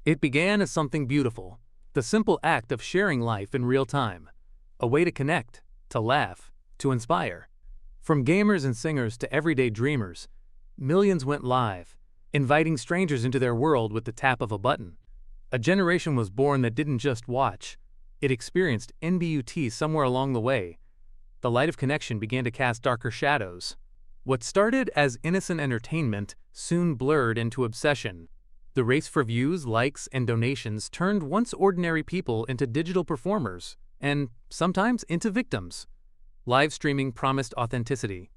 It began as something beautiful, the simple act of sharing life in real time, a way to connect, to laugh, to inspire. From gamers and singers to everyday dreamers, millions went live, inviting strangers into their world with the tap of a button. A generation was born that didn't just watch, it experienced NBUT somewhere along the way. The light of connection began to cast darker shadows. What started as innocent entertainment soon blurred into obsession. The race for views, likes, and donations turned once ordinary people into digital performers, and sometimes into victims. Live streaming promised authenticity.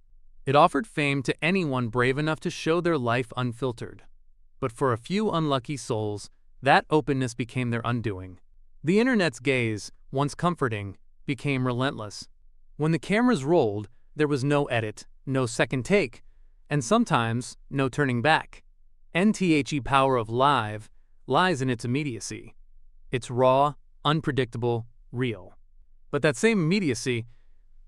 It offered fame to anyone brave enough to show their life unfiltered. But for a few unlucky souls, that openness became their undoing. The internet's gaze, once comforting, became relentless. When the cameras rolled, there was no edit, no second take, and sometimes no turning back. The power of live lies in its immediacy. It's raw, unpredictable, real. But that same immediacy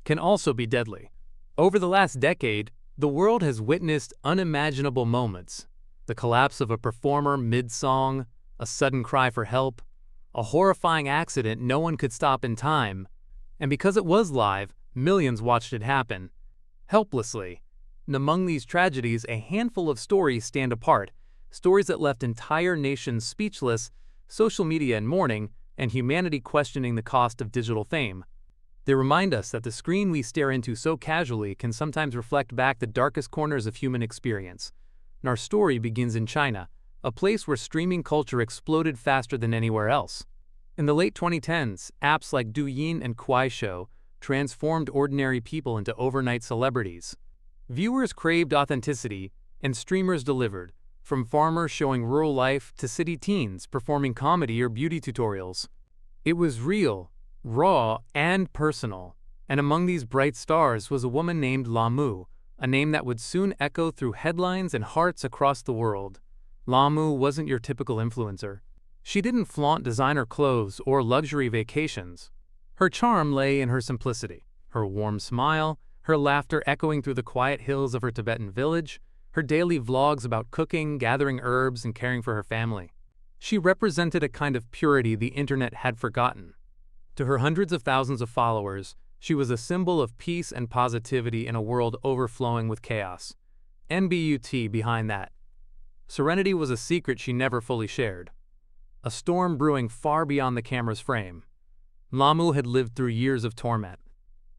can also be deadly. Over the last decade, the world has witnessed unimaginable moments. The collapse of a performer mid-song, a sudden cry for help, a horrifying accident no one could stop in time. And because it was live, millions watched it happen, helplessly. And among these tragedies, a handful of stories stand apart, stories that left entire nations speechless, social media in mourning, and humanity questioning the cost of digital fame. They remind us that the screen we stare into so casually can sometimes reflect back the darkest corners of human experience. And our story begins in China, a place where streaming culture exploded faster than anywhere else. In the late 2010s, apps like Douyin and Kuaishou transformed ordinary people into overnight celebrities. Viewers craved authenticity, and streamers delivered, from farmers showing rural life to city teens performing comedy or beauty tutorials. It was real, raw, and personal. And among these bright stars was a woman named Lamu, a name that would soon echo through headlines and hearts across the world. Lamu wasn't your typical influencer. She didn't flaunt designer clothes or luxury vacations. Her charm lay in her simplicity, her warm smile, her laughter echoing through the quiet hills of her Tibetan village, her daily vlogs about cooking, gathering herbs, and caring for her family. She represented a kind of purity the internet had forgotten. To her hundreds of thousands of followers, she was a symbol of peace and positivity in a world overflowing with chaos. NBUT behind that. Serenity was a secret she never fully shared. A storm brewing far beyond the camera's frame. Lamu had lived through years of torment.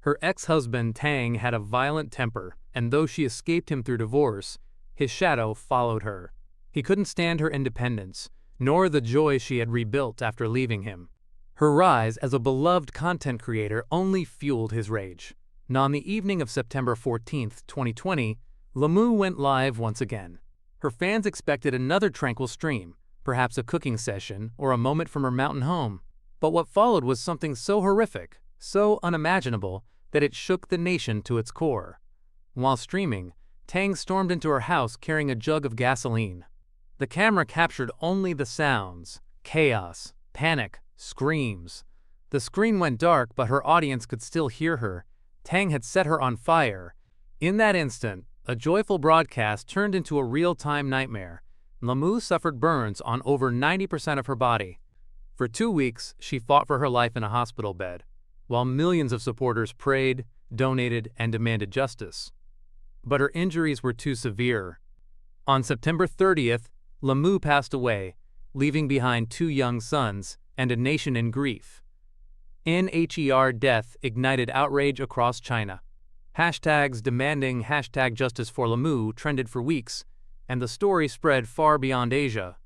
Her ex-husband Tang had a violent temper, and though she escaped him through divorce, his shadow followed her. He couldn't stand her independence, nor the joy she had rebuilt after leaving him. Her rise as a beloved content creator only fueled his rage. And on the evening of September 14, 2020, Lamu went live once again. Her fans expected another tranquil stream, perhaps a cooking session or a moment from her mountain home. But what followed was something so horrific, so unimaginable, that it shook the nation to its core. While streaming, Tang stormed into her house carrying a jug of gasoline. The camera captured only the sounds, chaos, panic, screams. The screen went dark, but her audience could still hear her. Tang had set her on fire. In that instant, a joyful broadcast turned into a real-time nightmare. Lamu suffered burns on over 90% of her body. For 2 weeks, she fought for her life in a hospital bed, while millions of supporters prayed, donated, and demanded justice. But her injuries were too severe. On September 30th, Lamu passed away, leaving behind 2 young sons and a nation in grief. Her death ignited outrage across China. Hashtags demanding #justice for Lamu trended for weeks, and the story spread far beyond Asia.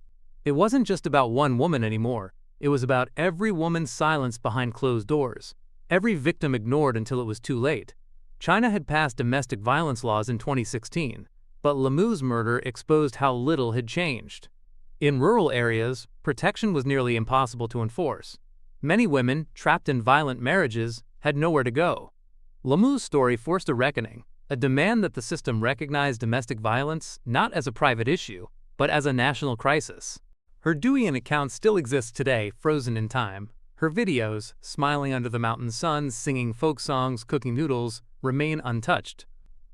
It wasn't just about one woman anymore. It was about every woman's silence behind closed doors, every victim ignored until it was too late. China had passed domestic violence laws in 2016, but Lamu's murder exposed how little had changed. In rural areas, protection was nearly impossible to enforce. Many women, trapped in violent marriages, had nowhere to go. Lamu's story forced a reckoning, a demand that the system recognize domestic violence not as a private issue, but as a national crisis. Her Douyin account still exists today, frozen in time. Her videos, smiling under the mountain sun, singing folk songs, cooking noodles, remain untouched.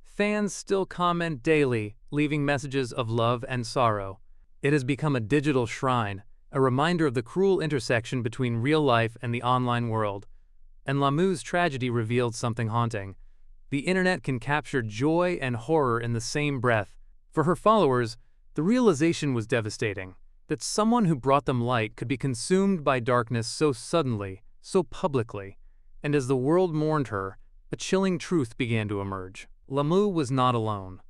Fans still comment daily, leaving messages of love and sorrow. It has become a digital shrine, a reminder of the cruel intersection between real life and the online world. And Lamu's tragedy revealed something haunting. The internet can capture joy and horror in the same breath. For her followers, the realization was devastating, that someone who brought them light could be consumed by darkness so suddenly, so publicly. And as the world mourned her, a chilling truth began to emerge. Lamu was not alone.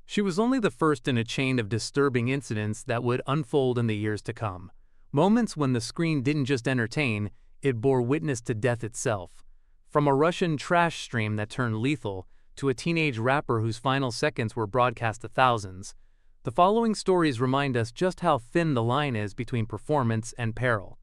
She was only the first in a chain of disturbing incidents that would unfold in the years to come. Moments when the screen didn't just entertain, it bore witness to death itself. From a Russian trash stream that turned lethal to a teenage rapper whose final seconds were broadcast to thousands, the following stories remind us just how thin the line is between performance and peril.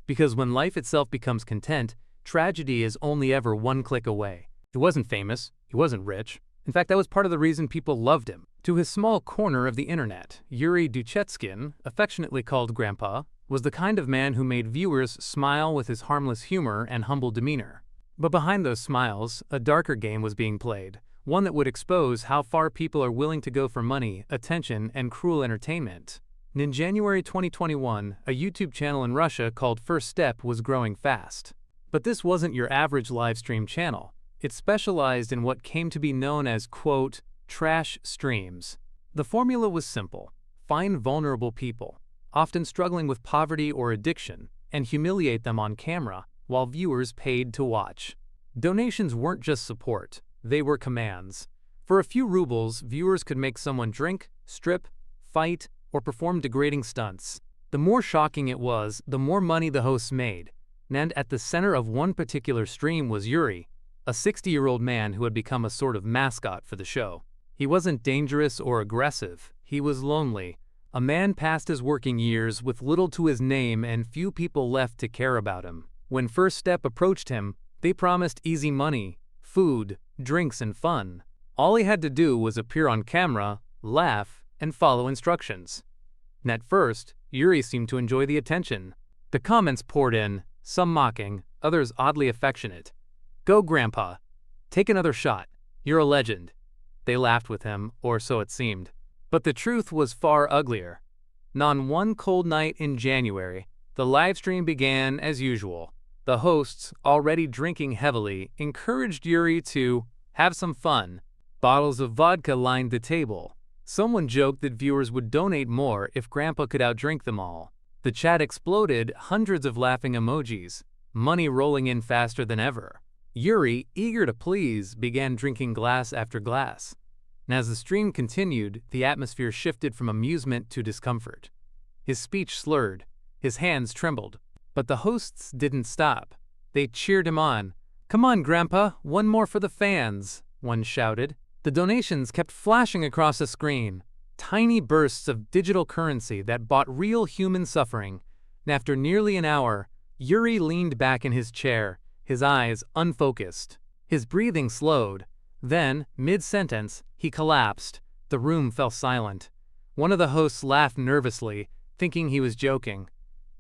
Because when life itself becomes content, tragedy is only ever one click away. He wasn't famous, he wasn't rich. In fact, that was part of the reason people loved him. To his small corner of the internet, Yuri Duchetskin, affectionately called Grandpa, was the kind of man who made viewers smile with his harmless humor and humble demeanor. But behind those smiles, a darker game was being played, one that would expose how far people are willing to go for money, attention, and cruel entertainment. In January 2021, a YouTube channel in Russia called First Step was growing fast. But this wasn't your average live stream channel. It specialized in what came to be known as, quote, trash streams. The formula was simple: find vulnerable people, often struggling with poverty or addiction, and humiliate them on camera while viewers paid to watch. Donations weren't just support, they were commands. For a few rubles, viewers could make someone drink, strip, fight, or perform degrading stunts. The more shocking it was, the more money the hosts made. And at the center of one particular stream was Yuri, a 60-year-old man who had become a sort of mascot for the show. He wasn't dangerous or aggressive, he was lonely. A man past his working years with little to his name and few people left to care about him. When First Step approached him, they promised easy money, food, drinks, and fun. All he had to do was appear on camera, laugh, and follow instructions. And at first, Yuri seemed to enjoy the attention. The comments poured in, some mocking, others oddly affectionate. "Go, Grandpa. Take another shot. You're a legend." They laughed with him, or so it seemed. But the truth was far uglier. And on one cold night in January, the livestream began as usual. The hosts, already drinking heavily, encouraged Yuri to have some fun. Bottles of vodka lined the table. Someone joked that viewers would donate more if Grandpa could outdrink them all. The chat exploded, hundreds of laughing emojis, money rolling in faster than ever. Yuri, eager to please, began drinking glass after glass. And as the stream continued, the atmosphere shifted from amusement to discomfort. His speech slurred, his hands trembled. But the hosts didn't stop. They cheered him on. "Come on, Grandpa, one more for the fans," one shouted. The donations kept flashing across the screen, tiny bursts of digital currency that bought real human suffering. And after nearly an hour, Yuri leaned back in his chair, his eyes unfocused. His breathing slowed. Then, mid-sentence, he collapsed. The room fell silent. One of the hosts laughed nervously, thinking he was joking.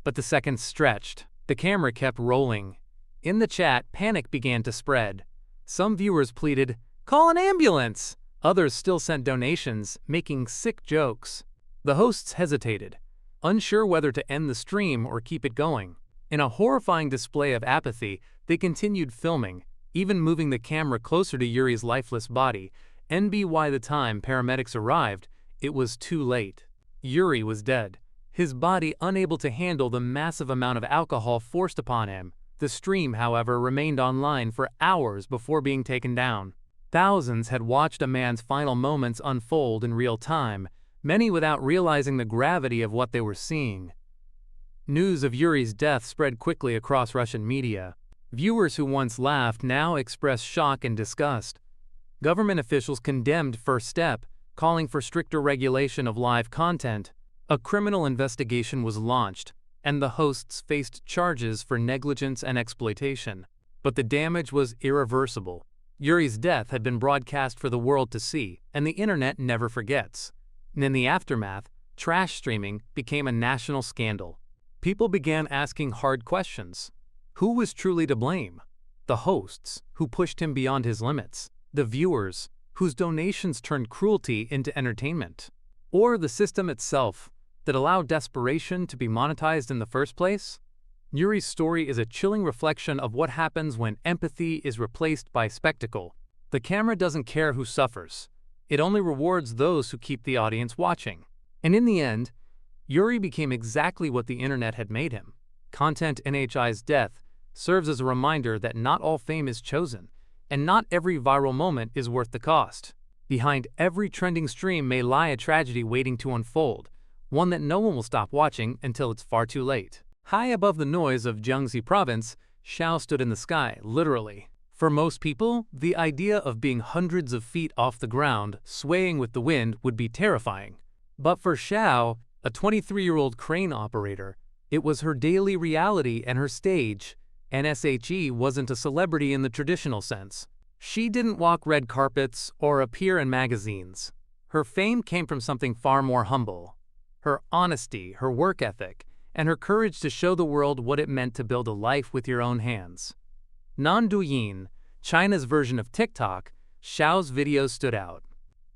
But the seconds stretched. The camera kept rolling. In the chat, panic began to spread. Some viewers pleaded, "Call an ambulance!" Others still sent donations, making sick jokes. The hosts hesitated, unsure whether to end the stream or keep it going. In a horrifying display of apathy, they continued filming, even moving the camera closer to Yuri's lifeless body. And by the time paramedics arrived, it was too late. Yuri was dead, his body unable to handle the massive amount of alcohol forced upon him. The stream, however, remained online for hours before being taken down. Thousands had watched a man's final moments unfold in real time, many without realizing the gravity of what they were seeing. News of Yuri's death spread quickly across Russian media. Viewers who once laughed now expressed shock and disgust. Government officials condemned First Step, calling for stricter regulation of live content. A criminal investigation was launched, and the hosts faced charges for negligence and exploitation. But the damage was irreversible. Yuri's death had been broadcast for the world to see, and the internet never forgets. And in the aftermath, trash streaming became a national scandal. People began asking hard questions. Who was truly to blame? The hosts, who pushed him beyond his limits. The viewers, whose donations turned cruelty into entertainment. Or the system itself, that allow desperation to be monetized in the first place? Yuri's story is a chilling reflection of what happens when empathy is replaced by spectacle. The camera doesn't care who suffers. It only rewards those who keep the audience watching. And in the end, Yuri became exactly what the internet had made him. Content NHI's death serves as a reminder that not all fame is chosen, and not every viral moment is worth the cost. Behind every trending stream may lie a tragedy waiting to unfold, one that no one will stop watching until it's far too late. High above the noise of Jiangxi province, Xiao stood in the sky, literally. For most people, the idea of being hundreds of feet off the ground, swaying with the wind, would be terrifying. But for Xiao, a 23-year-old crane operator, it was her daily reality and her stage. NSHE wasn't a celebrity in the traditional sense. She didn't walk red carpets or appear in magazines. Her fame came from something far more humble. Her honesty, her work ethic, and her courage to show the world what it meant to build a life with your own hands. Non-Douyin, China's version of TikTok, Xiao's videos stood out.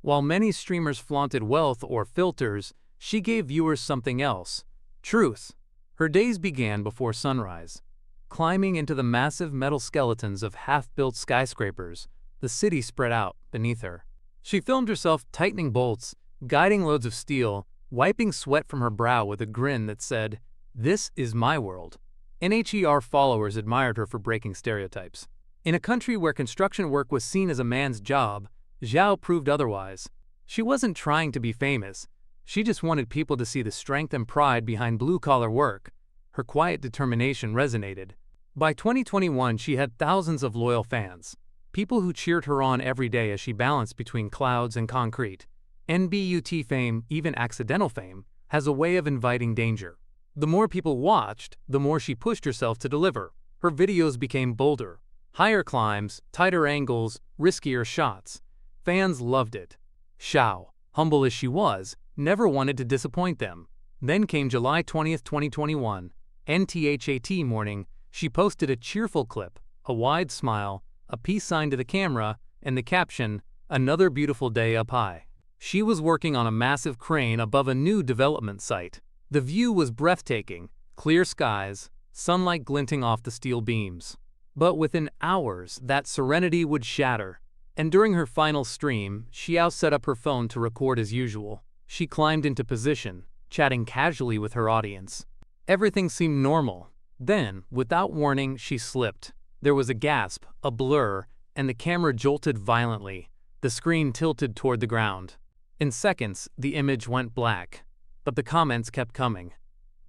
While many streamers flaunted wealth or filters, she gave viewers something else: truth. Her days began before sunrise. Climbing into the massive metal skeletons of half-built skyscrapers, the city spread out beneath her. She filmed herself tightening bolts, guiding loads of steel, wiping sweat from her brow with a grin that said, "This is my world." NHER followers admired her for breaking stereotypes. In a country where construction work was seen as a man's job, Zhao proved otherwise. She wasn't trying to be famous. She just wanted people to see the strength and pride behind blue-collar work. Her quiet determination resonated. By 2021, she had thousands of loyal fans, people who cheered her on every day as she balanced between clouds and concrete. NBUT fame, even accidental fame, has a way of inviting danger. The more people watched, the more she pushed herself to deliver. Her videos became bolder. Higher climbs, tighter angles, riskier shots. Fans loved it. Xiao, humble as she was, never wanted to disappoint them. Then came July 20, 2021. NTHAT morning, she posted a cheerful clip, a wide smile, a peace sign to the camera, and the caption, "Another beautiful day up high." She was working on a massive crane above a new development site. The view was breathtaking, clear skies, sunlight glinting off the steel beams. But within hours, that serenity would shatter. And during her final stream, Xiao set up her phone to record as usual. She climbed into position, chatting casually with her audience. Everything seemed normal. Then, without warning, she slipped. There was a gasp, a blur, and the camera jolted violently. The screen tilted toward the ground. In seconds, the image went black. But the comments kept coming.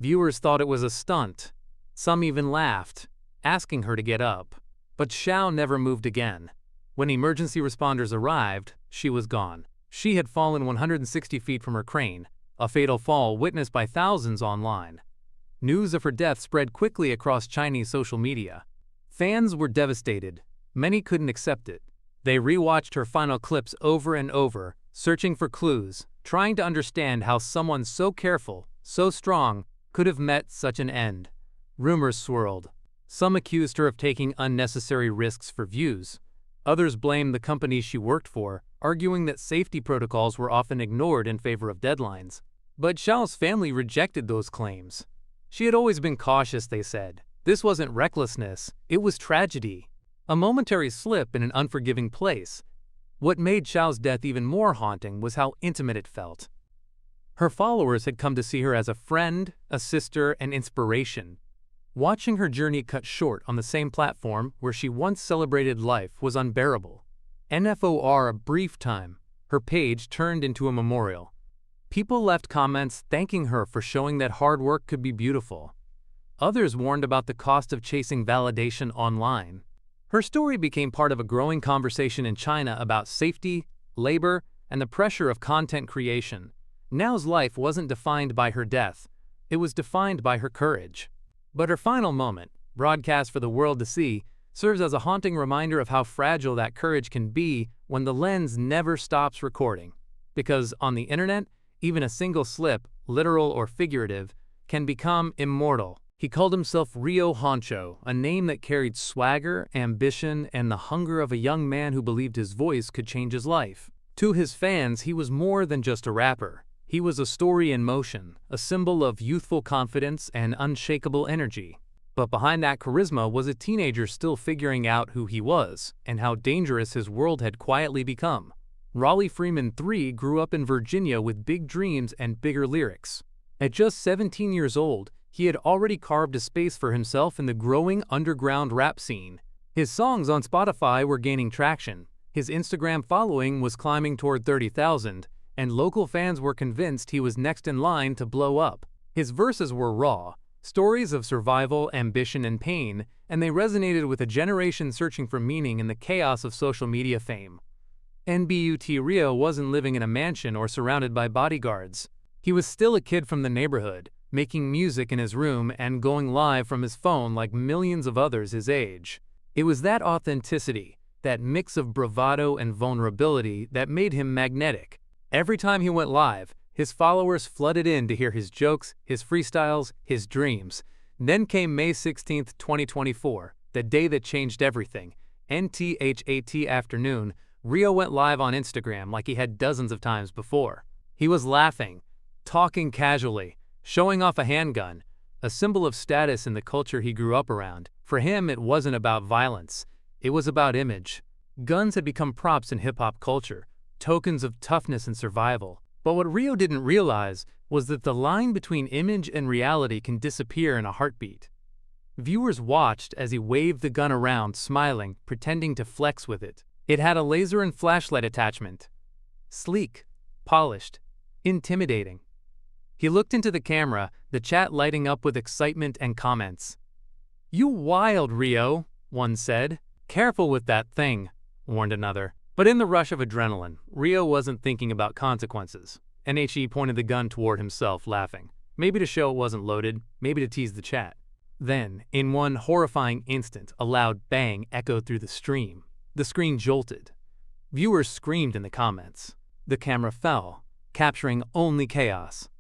Viewers thought it was a stunt. Some even laughed, asking her to get up. But Xiao never moved again. When emergency responders arrived, she was gone. She had fallen 160 feet from her crane, a fatal fall witnessed by thousands online. News of her death spread quickly across Chinese social media. Fans were devastated. Many couldn't accept it. They rewatched her final clips over and over, searching for clues, trying to understand how someone so careful, so strong, could have met such an end. Rumors swirled. Some accused her of taking unnecessary risks for views. Others blamed the companies she worked for, arguing that safety protocols were often ignored in favor of deadlines. But Xiao's family rejected those claims. She had always been cautious, they said. This wasn't recklessness, it was tragedy. A momentary slip in an unforgiving place. What made Xiao's death even more haunting was how intimate it felt. Her followers had come to see her as a friend, a sister, and inspiration. Watching her journey cut short on the same platform where she once celebrated life was unbearable. NFOR a brief time, her page turned into a memorial. People left comments thanking her for showing that hard work could be beautiful. Others warned about the cost of chasing validation online. Her story became part of a growing conversation in China about safety, labor, and the pressure of content creation. Nao's life wasn't defined by her death. It was defined by her courage. But her final moment, broadcast for the world to see, serves as a haunting reminder of how fragile that courage can be when the lens never stops recording. Because on the internet, even a single slip, literal or figurative, can become immortal. He called himself Rio Honcho, a name that carried swagger, ambition, and the hunger of a young man who believed his voice could change his life. To his fans, he was more than just a rapper. He was a story in motion, a symbol of youthful confidence and unshakable energy. But behind that charisma was a teenager still figuring out who he was and how dangerous his world had quietly become. Raleigh Freeman III grew up in Virginia with big dreams and bigger lyrics. At just 17 years old, he had already carved a space for himself in the growing underground rap scene. His songs on Spotify were gaining traction, his Instagram following was climbing toward 30,000, and local fans were convinced he was next in line to blow up. His verses were raw, stories of survival, ambition, and pain, and they resonated with a generation searching for meaning in the chaos of social media fame. NBUT Rio wasn't living in a mansion or surrounded by bodyguards. He was still a kid from the neighborhood, making music in his room and going live from his phone like millions of others his age. It was that authenticity, that mix of bravado and vulnerability that made him magnetic. Every time he went live, his followers flooded in to hear his jokes, his freestyles, his dreams. Then came May 16, 2024, the day that changed everything. NTHAT afternoon, Rio went live on Instagram like he had dozens of times before. He was laughing, talking casually, showing off a handgun, a symbol of status in the culture he grew up around. For him, it wasn't about violence, it was about image. Guns had become props in hip-hop culture, tokens of toughness and survival. But what Rio didn't realize was that the line between image and reality can disappear in a heartbeat. Viewers watched as he waved the gun around, smiling, pretending to flex with it. It had a laser and flashlight attachment. Sleek, polished, intimidating. He looked into the camera, the chat lighting up with excitement and comments. "You wild, Rio," one said. "Careful with that thing," warned another. But in the rush of adrenaline, Rio wasn't thinking about consequences. NHE pointed the gun toward himself, laughing. Maybe to show it wasn't loaded, maybe to tease the chat. Then, in one horrifying instant, a loud bang echoed through the stream. The screen jolted. Viewers screamed in the comments. The camera fell, capturing only chaos.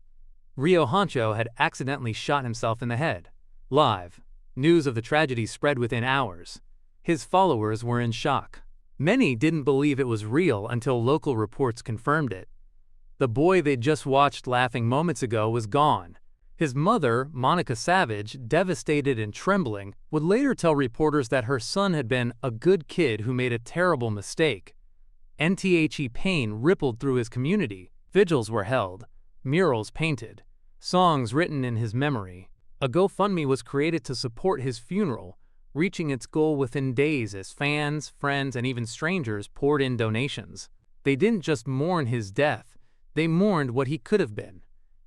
Rio Honcho had accidentally shot himself in the head. Live, news of the tragedy spread within hours. His followers were in shock. Many didn't believe it was real until local reports confirmed it. The boy they'd just watched laughing moments ago was gone. His mother, Monica Savage, devastated and trembling, would later tell reporters that her son had been a good kid who made a terrible mistake. NTHE pain rippled through his community. Vigils were held, murals painted, songs written in his memory. A GoFundMe was created to support his funeral, reaching its goal within days as fans, friends, and even strangers poured in donations. They didn't just mourn his death, they mourned what he could have been.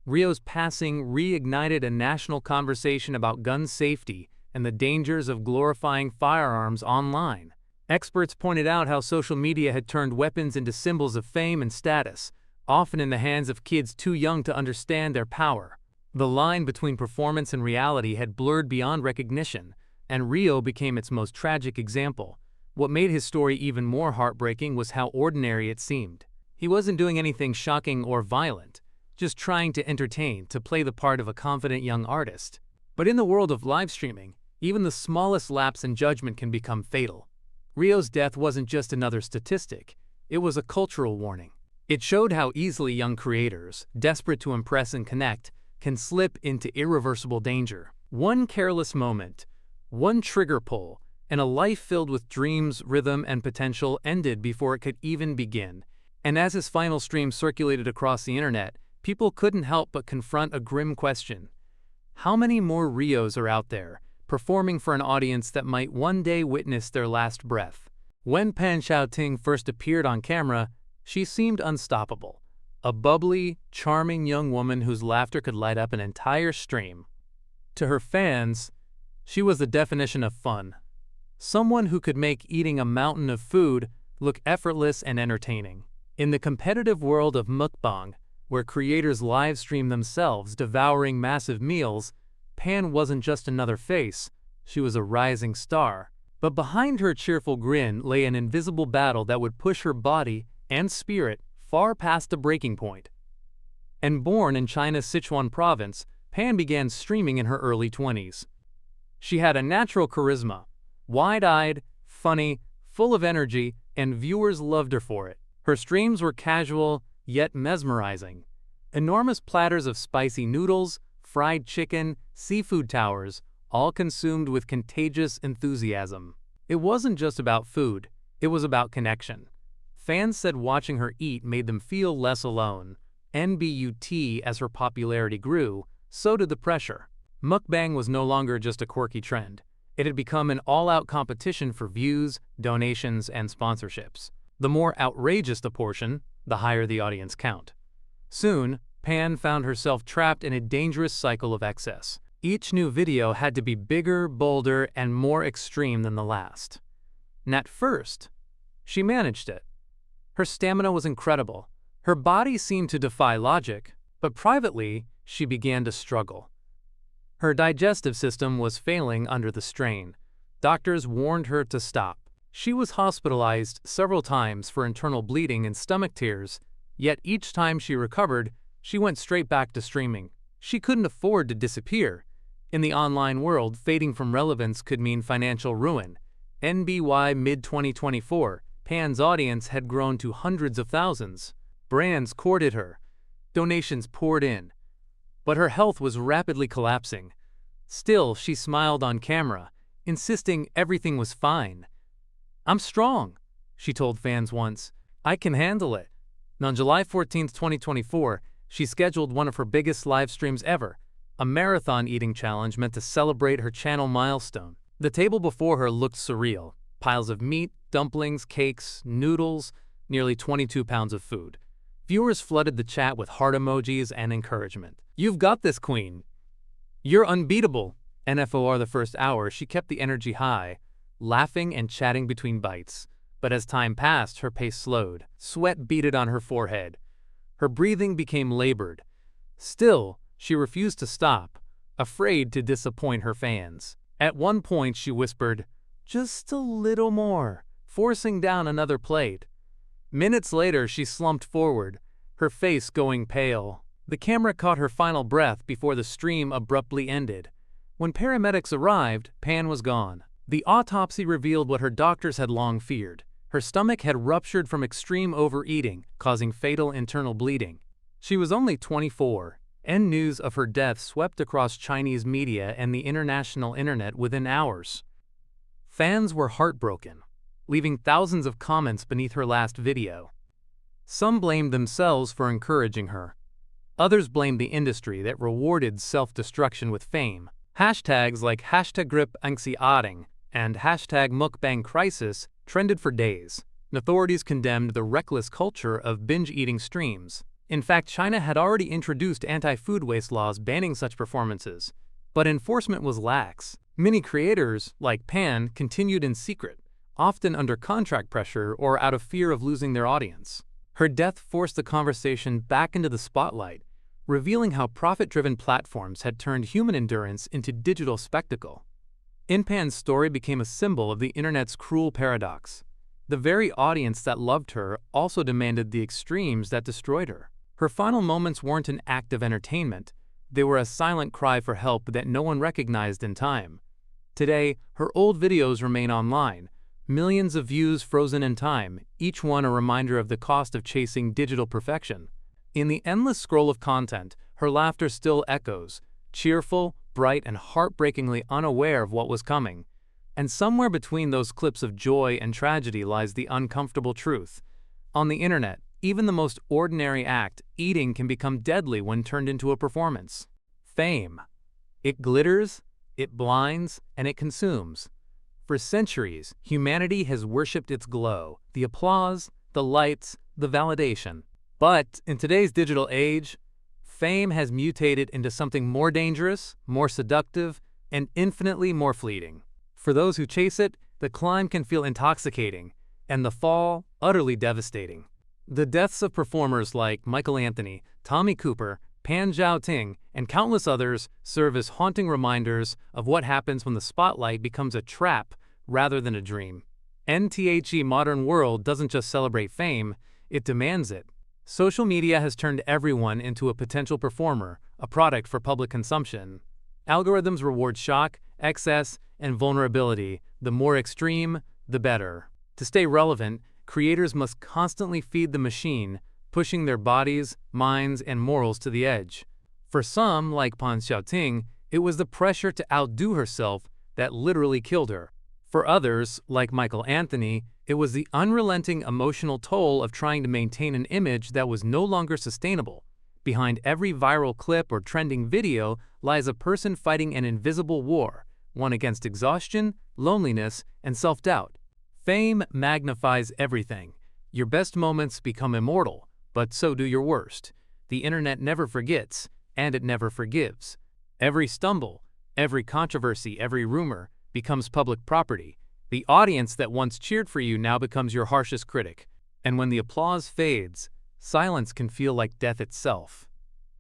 Rio's passing reignited a national conversation about gun safety and the dangers of glorifying firearms online. Experts pointed out how social media had turned weapons into symbols of fame and status, often in the hands of kids too young to understand their power. The line between performance and reality had blurred beyond recognition, and Rio became its most tragic example. What made his story even more heartbreaking was how ordinary it seemed. He wasn't doing anything shocking or violent, just trying to entertain, to play the part of a confident young artist. But in the world of live streaming, even the smallest lapse in judgment can become fatal. Rio's death wasn't just another statistic, it was a cultural warning. It showed how easily young creators, desperate to impress and connect, can slip into irreversible danger. One careless moment, one trigger pull, and a life filled with dreams, rhythm, and potential ended before it could even begin. And as his final stream circulated across the internet, people couldn't help but confront a grim question. How many more Rios are out there, performing for an audience that might one day witness their last breath? When Pan Xiaoting first appeared on camera, she seemed unstoppable. A bubbly, charming young woman whose laughter could light up an entire stream. To her fans, she was the definition of fun. Someone who could make eating a mountain of food look effortless and entertaining. In the competitive world of mukbang, where creators live stream themselves devouring massive meals, Pan wasn't just another face, she was a rising star. But behind her cheerful grin lay an invisible battle that would push her body and spirit far past the breaking point. And born in China's Sichuan province, Pan began streaming in her early 20s. She had a natural charisma, wide-eyed, funny, full of energy, and viewers loved her for it. Her streams were casual, yet mesmerizing. Enormous platters of spicy noodles, fried chicken, seafood towers, all consumed with contagious enthusiasm. It wasn't just about food, it was about connection. Fans said watching her eat made them feel less alone. NBUT, as her popularity grew, so did the pressure. Mukbang was no longer just a quirky trend. It had become an all-out competition for views, donations, and sponsorships. The more outrageous the portion, the higher the audience count. Soon, Pan found herself trapped in a dangerous cycle of excess. Each new video had to be bigger, bolder, and more extreme than the last. And at first, she managed it. Her stamina was incredible. Her body seemed to defy logic, but privately, she began to struggle. Her digestive system was failing under the strain. Doctors warned her to stop. She was hospitalized several times for internal bleeding and stomach tears, yet each time she recovered, she went straight back to streaming. She couldn't afford to disappear. In the online world, fading from relevance could mean financial ruin. NBY mid-2024, Pan's audience had grown to hundreds of thousands. Brands courted her. Donations poured in. But her health was rapidly collapsing. Still, she smiled on camera, insisting everything was fine. "I'm strong," she told fans once. "I can handle it." And on July 14, 2024, she scheduled one of her biggest live streams ever, a marathon eating challenge meant to celebrate her channel milestone. The table before her looked surreal. Piles of meat, dumplings, cakes, noodles, nearly 22 pounds of food. Viewers flooded the chat with heart emojis and encouragement. "You've got this, queen. You're unbeatable." NFOR the first hour, she kept the energy high, laughing and chatting between bites. But as time passed, her pace slowed. Sweat beaded on her forehead. Her breathing became labored. Still, she refused to stop, afraid to disappoint her fans. At one point, she whispered, "Just a little more," forcing down another plate. Minutes later, she slumped forward, her face going pale. The camera caught her final breath before the stream abruptly ended. When paramedics arrived, Pan was gone. The autopsy revealed what her doctors had long feared. Her stomach had ruptured from extreme overeating, causing fatal internal bleeding. She was only 24, and news of her death swept across Chinese media and the international internet within hours. Fans were heartbroken, leaving thousands of comments beneath her last video. Some blamed themselves for encouraging her. Others blamed the industry that rewarded self-destruction with fame. Hashtags like #GripAnxiating and #MukbangCrisis trended for days. Authorities condemned the reckless culture of binge-eating streams. In fact, China had already introduced anti-food waste laws banning such performances, but enforcement was lax. Many creators, like Pan, continued in secret, often under contract pressure or out of fear of losing their audience. Her death forced the conversation back into the spotlight, revealing how profit-driven platforms had turned human endurance into digital spectacle. Pan's story became a symbol of the internet's cruel paradox. The very audience that loved her also demanded the extremes that destroyed her. Her final moments weren't an act of entertainment. They were a silent cry for help that no one recognized in time. Today, her old videos remain online, millions of views frozen in time, each one a reminder of the cost of chasing digital perfection. In the endless scroll of content, her laughter still echoes, cheerful, bright, and heartbreakingly unaware of what was coming. And somewhere between those clips of joy and tragedy lies the uncomfortable truth. On the internet, even the most ordinary act, eating, can become deadly when turned into a performance. Fame. It glitters, it blinds, and it consumes. For centuries, humanity has worshipped its glow, the applause, the lights, the validation. But in today's digital age, fame has mutated into something more dangerous, more seductive, and infinitely more fleeting. For those who chase it, the climb can feel intoxicating, and the fall utterly devastating. The deaths of performers like Michael Anthony, Tommy Cooper, Pan Zhaoting, and countless others serve as haunting reminders of what happens when the spotlight becomes a trap rather than a dream. The modern world doesn't just celebrate fame, it demands it. Social media has turned everyone into a potential performer, a product for public consumption. Algorithms reward shock, excess, and vulnerability. The more extreme, the better. To stay relevant, creators must constantly feed the machine, pushing their bodies, minds, and morals to the edge. For some, like Pan Xiaoting, it was the pressure to outdo herself that literally killed her. For others, like Michael Anthony, it was the unrelenting emotional toll of trying to maintain an image that was no longer sustainable. Behind every viral clip or trending video lies a person fighting an invisible war, one against exhaustion, loneliness, and self-doubt. Fame magnifies everything. Your best moments become immortal, but so do your worst. The internet never forgets, and it never forgives. Every stumble, every controversy, every rumor becomes public property. The audience that once cheered for you now becomes your harshest critic. And when the applause fades, silence can feel like death itself.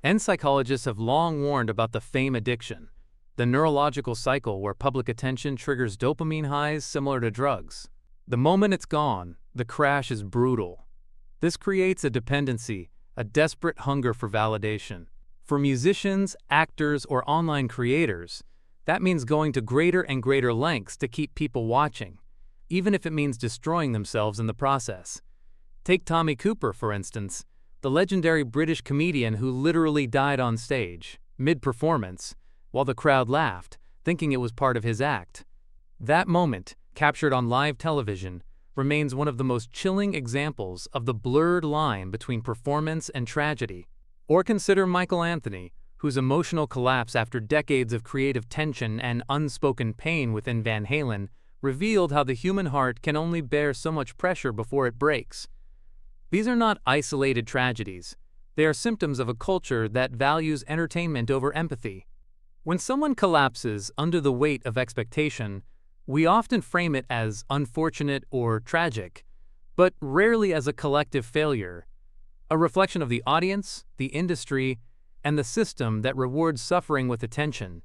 And psychologists have long warned about the fame addiction, the neurological cycle where public attention triggers dopamine highs similar to drugs. The moment it's gone, the crash is brutal. This creates a dependency, a desperate hunger for validation. For musicians, actors, or online creators, that means going to greater and greater lengths to keep people watching, even if it means destroying themselves in the process. Take Tommy Cooper, for instance, the legendary British comedian who literally died on stage, mid-performance, while the crowd laughed, thinking it was part of his act. That moment, captured on live television, remains one of the most chilling examples of the blurred line between performance and tragedy. Or consider Michael Anthony, whose emotional collapse after decades of creative tension and unspoken pain within Van Halen revealed how the human heart can only bear so much pressure before it breaks. These are not isolated tragedies. They are symptoms of a culture that values entertainment over empathy. When someone collapses under the weight of expectation, we often frame it as unfortunate or tragic, but rarely as a collective failure, a reflection of the audience, the industry, and the system that rewards suffering with attention.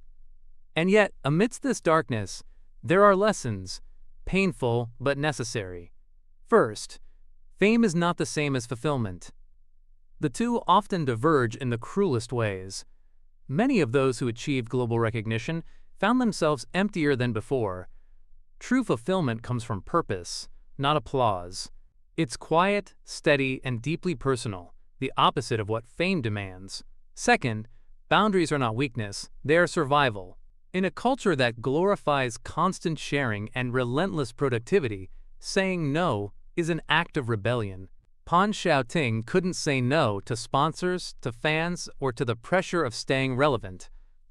And yet, amidst this darkness, there are lessons, painful but necessary. First, fame is not the same as fulfillment. The two often diverge in the cruelest ways. Many of those who achieved global recognition found themselves emptier than before. True fulfillment comes from purpose, not applause. It's quiet, steady, and deeply personal, the opposite of what fame demands. Second, boundaries are not weakness, they are survival. In a culture that glorifies constant sharing and relentless productivity, saying no is an act of rebellion. Pan Xiaoting couldn't say no to sponsors, to fans, or to the pressure of staying relevant.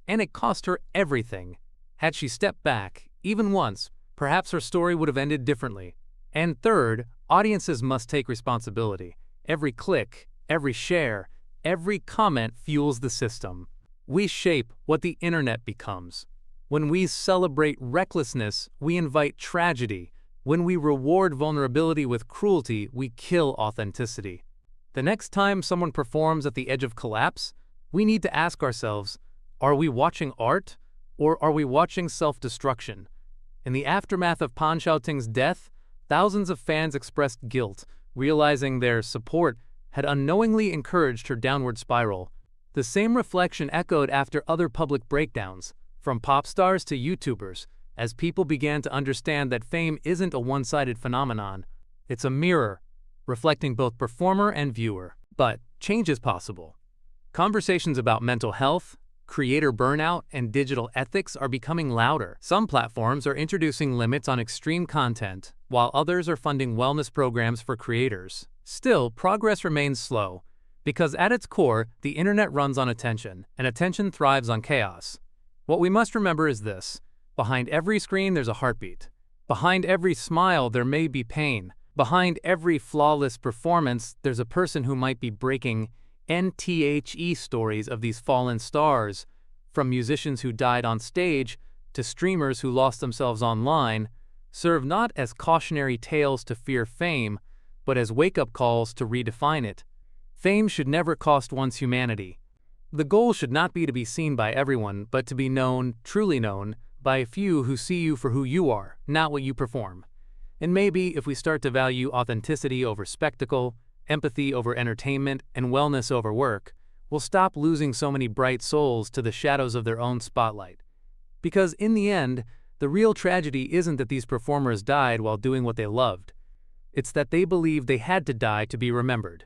And it cost her everything. Had she stepped back, even once, perhaps her story would have ended differently. And third, audiences must take responsibility. Every click, every share, every comment fuels the system. We shape what the internet becomes. When we celebrate recklessness, we invite tragedy. When we reward vulnerability with cruelty, we kill authenticity. The next time someone performs at the edge of collapse, we need to ask ourselves, are we watching art, or are we watching self-destruction? In the aftermath of Pan Xiaoting's death, thousands of fans expressed guilt, realizing their support had unknowingly encouraged her downward spiral. The same reflection echoed after other public breakdowns, from pop stars to YouTubers, as people began to understand that fame isn't a one-sided phenomenon. It's a mirror, reflecting both performer and viewer. But change is possible. Conversations about mental health, creator burnout, and digital ethics are becoming louder. Some platforms are introducing limits on extreme content, while others are funding wellness programs for creators. Still, progress remains slow, because at its core, the internet runs on attention, and attention thrives on chaos. What we must remember is this: behind every screen there's a heartbeat. Behind every smile there may be pain. Behind every flawless performance there's a person who might be breaking. NTHE stories of these fallen stars, from musicians who died on stage to streamers who lost themselves online, serve not as cautionary tales to fear fame, but as wake-up calls to redefine it. Fame should never cost one's humanity. The goal should not be to be seen by everyone, but to be known, truly known, by a few who see you for who you are, not what you perform. And maybe if we start to value authenticity over spectacle, empathy over entertainment, and wellness over work, we'll stop losing so many bright souls to the shadows of their own spotlight. Because in the end, the real tragedy isn't that these performers died while doing what they loved. It's that they believed they had to die to be remembered.